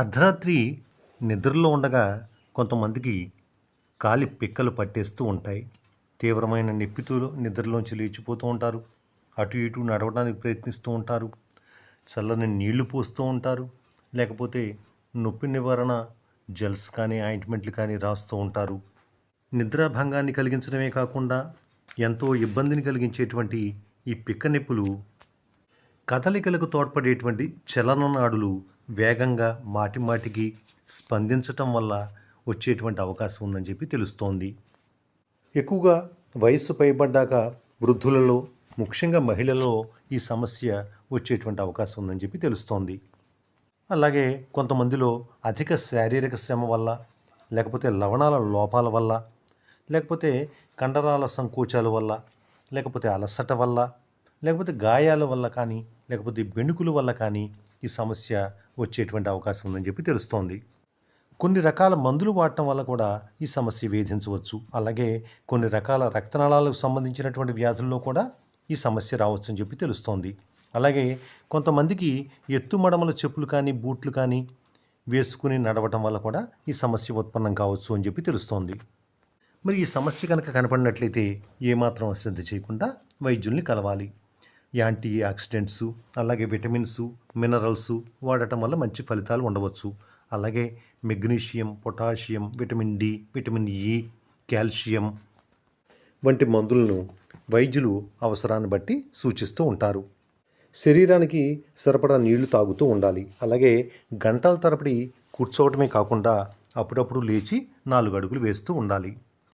అర్ధరాత్రి నిద్రలో ఉండగా కొంతమందికి కాలి పిక్కలు పట్టేస్తూ ఉంటాయి. తీవ్రమైన నొప్పితో నిద్రలోంచి లేచిపోతూ ఉంటారు. అటు ఇటు నడవడానికి ప్రయత్నిస్తూ ఉంటారు. చల్లని నీళ్లు పోస్తూ ఉంటారు. లేకపోతే నొప్పి నివారణ జెల్స్ కానీ ఆయింట్మెంట్లు కానీ రాస్తూ ఉంటారు. నిద్రాభంగాన్ని కలిగించడమే కాకుండా ఎంతో ఇబ్బందిని కలిగించేటువంటి ఈ పిక్క నొప్పులు కదలికలకు తోడ్పడేటువంటి చలననాడులు వేగంగా మాటిమాటికి స్పందించటం వల్ల వచ్చేటువంటి అవకాశం ఉందని చెప్పి తెలుస్తోంది. ఎక్కువగా వయస్సు పైబడ్డాక వృద్ధులలో, ముఖ్యంగా మహిళలలో ఈ సమస్య వచ్చేటువంటి అవకాశం ఉందని చెప్పి తెలుస్తోంది. అలాగే కొంతమందిలో అధిక శారీరక శ్రమ వల్ల, లేకపోతే లవణాల లోపాల వల్ల, లేకపోతే కండరాల సంకోచాల వల్ల, లేకపోతే అలసట వల్ల, లేకపోతే గాయాల వల్ల కానీ, లేకపోతే బెణుకుల వల్ల కానీ ఈ సమస్య వచ్చేటువంటి అవకాశం ఉందని చెప్పి తెలుస్తోంది. కొన్ని రకాల మందులు వాడటం వల్ల కూడా ఈ సమస్య వేధించవచ్చు. అలాగే కొన్ని రకాల రక్తనాళాలకు సంబంధించినటువంటి వ్యాధుల్లో కూడా ఈ సమస్య రావచ్చు అని చెప్పి తెలుస్తోంది. అలాగే కొంతమందికి ఎత్తుమడమల చెప్పులు కానీ, బూట్లు కానీ వేసుకుని నడవటం వల్ల కూడా ఈ సమస్య ఉత్పన్నం కావచ్చు అని చెప్పి తెలుస్తోంది. మరి ఈ సమస్య కనుక కనపడినట్లయితే ఏమాత్రం అశ్రద్ధ చేయకుండా వైద్యుల్ని కలవాలి. యాంటీ ఆక్సిడెంట్స్, అలాగే విటమిన్స్, మినరల్స్ వాడటం వల్ల మంచి ఫలితాలు ఉండవచ్చు. అలాగే magnesium, potassium, vitamin D, vitamin E, calcium వంటి మందులను వైద్యులు అవసరాన్ని బట్టి సూచిస్తూ ఉంటారు. శరీరానికి సరిపడా నీళ్లు తాగుతూ ఉండాలి. అలాగే గంటల తరబడి కూర్చోవటమే కాకుండా అప్పుడప్పుడు లేచి 4 అడుగులు వేస్తూ ఉండాలి.